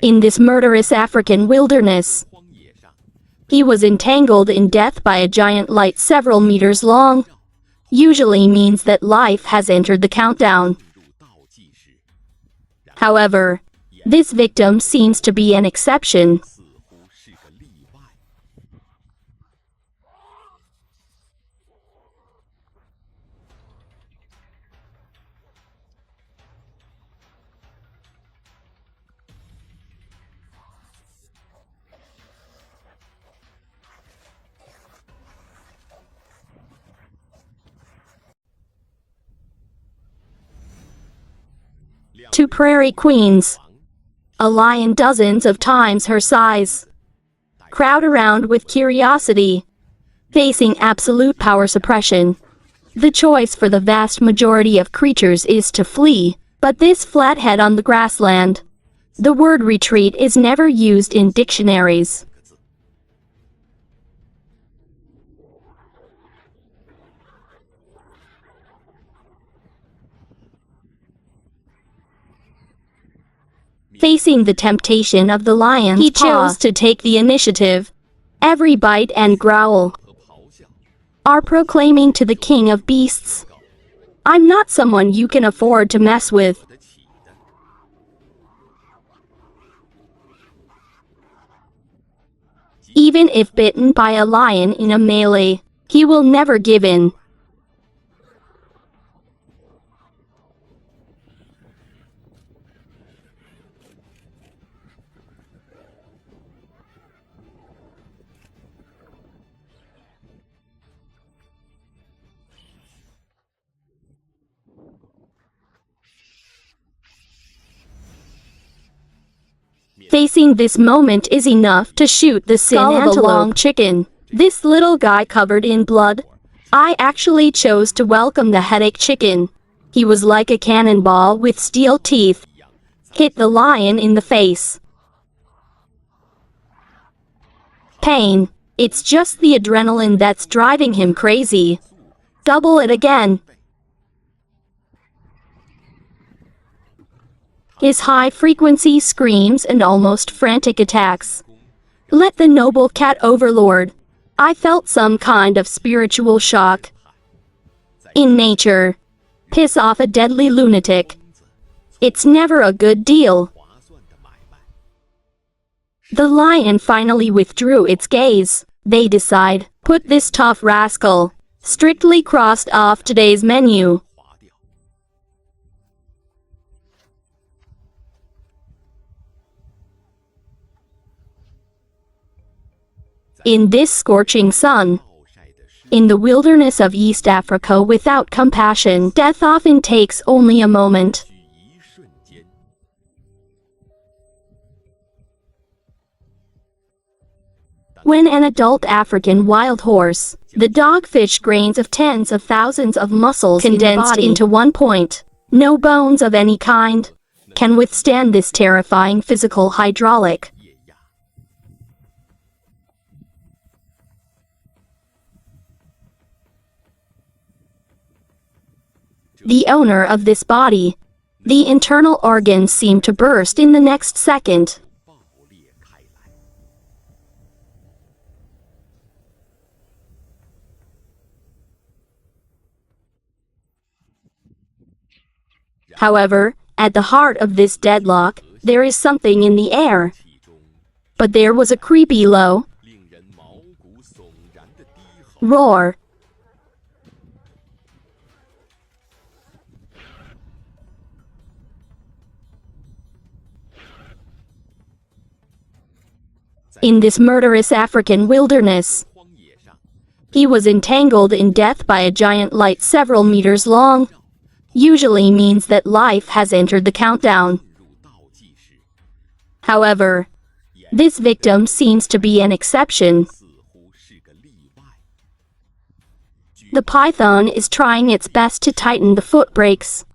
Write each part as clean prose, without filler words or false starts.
In this murderous African wilderness, he was entangled in death by a giant light several meters long. Usually means that life has entered the countdown. However, this victim seems to be an exception. Two prairie queens, a lion dozens of times her size, crowd around with curiosity, facing absolute power suppression. The choice for the vast majority of creatures is to flee, but this flathead on the grassland, the word retreat is never used in dictionaries. Facing the temptation of the lion, he chose to take the initiative. Every bite and growl are proclaiming to the king of beasts, "I'm not someone you can afford to mess with." Even if bitten by a lion in a melee, he will never give in. Facing this moment is enough to shoot the skull of a long chicken. This little guy covered in blood. I actually chose to welcome the headache chicken. He was like a cannonball with steel teeth. Hit the lion in the face. Pain. It's just the adrenaline that's driving him crazy. Double it again. His high-frequency screams and almost frantic attacks. Let the noble cat overlord. I felt some kind of spiritual shock. In nature, piss off a deadly lunatic. It's never a good deal. The lion finally withdrew its gaze. They decide, put this tough rascal strictly crossed off today's menu. In this scorching sun, in the wilderness of East Africa without compassion, death often takes only a moment. When an adult African wild horse, the dogfish grains of tens of thousands of muscles condensed into one point, no bones of any kind, can withstand this terrifying physical hydraulic. The owner of this body, the internal organs seem to burst in the next second. However, at the heart of this deadlock, there is something in the air. But there was a creepy low roar. In this murderous African wilderness, he was entangled in death by a giant light several meters long. Usually means that life has entered the countdown. However, this victim seems to be an exception. The python is trying its best to tighten the foot brakes.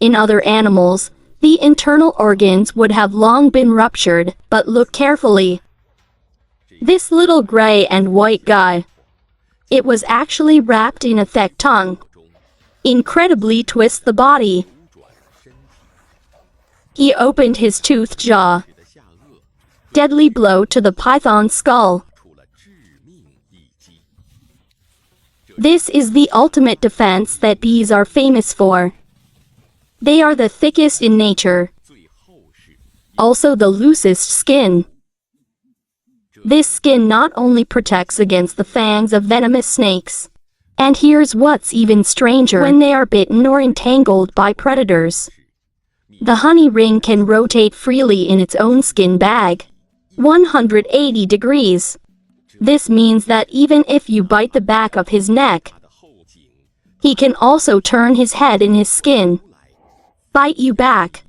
In other animals, the internal organs would have long been ruptured, but look carefully. This little gray and white guy, it was actually wrapped in a thick tongue. Incredibly twists the body. He opened his toothed jaw. deadly blow to the python's skull. This is the ultimate defense that bees are famous for. They are the thickest in nature, also the loosest skin. This skin not only protects against the fangs of venomous snakes, and here's what's even stranger: when they are bitten or entangled by predators, the honey ring can rotate freely in its own skin bag, 180 degrees. This means that even if you bite the back of his neck, he can also turn his head in his skin, bite you back.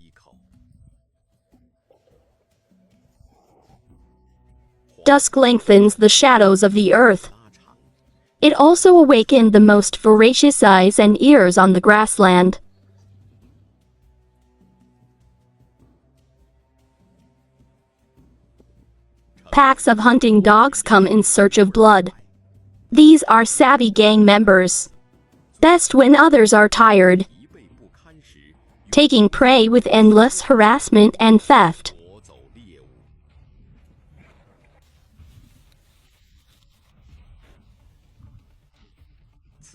Dusk lengthens the shadows of the earth. It also awakened the most voracious eyes and ears on the grassland. Packs of hunting dogs come in search of blood. These are savvy gang members, best when others are tired, taking prey with endless harassment and theft.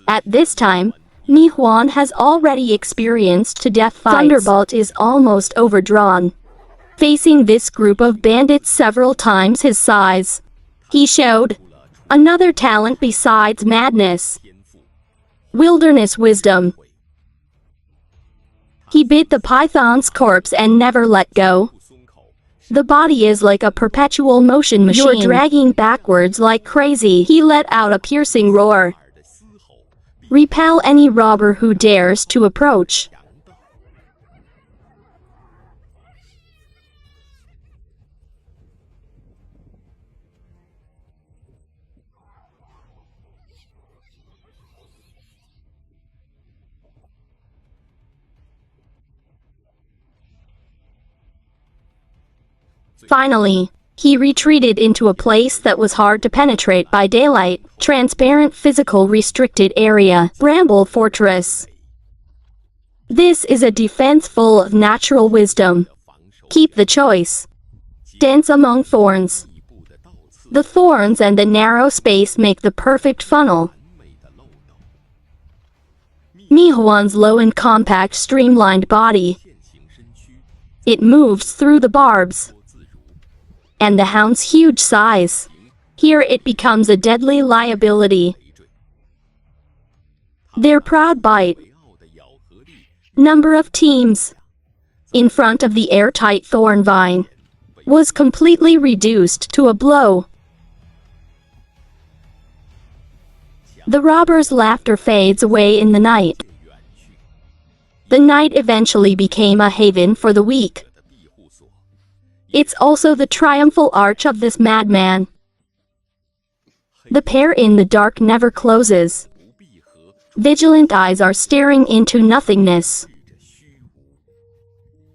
At this time, Ni Huan has already experienced death fights. Thunderbolt is almost overdrawn, facing this group of bandits several times his size. He showed another talent besides madness: wilderness wisdom. He bit the python's corpse and never let go. The body is like a perpetual motion machine. You're dragging backwards like crazy. He let out a piercing roar. Repel any robber who dares to approach. Finally, he retreated into a place that was hard to penetrate by daylight: transparent physical restricted area, Bramble Fortress. This is a defense full of natural wisdom. Keep the choice. Dense among thorns. The thorns and the narrow space make the perfect funnel. Ni Huan's low and compact streamlined body. It moves through the barbs. And the hound's huge size. Here it becomes a deadly liability. Their proud bite. Number of teams in front of the airtight thorn vine was completely reduced to a blow. The robber's laughter fades away in the night. The night eventually became a haven for the weak. It's also the triumphal arch of this madman. The pair in the dark never closes. Vigilant eyes are staring into nothingness.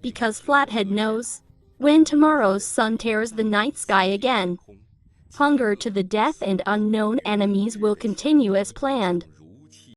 Because Flathead knows, when tomorrow's sun tears the night sky again, hunger to the death and unknown enemies will continue as planned.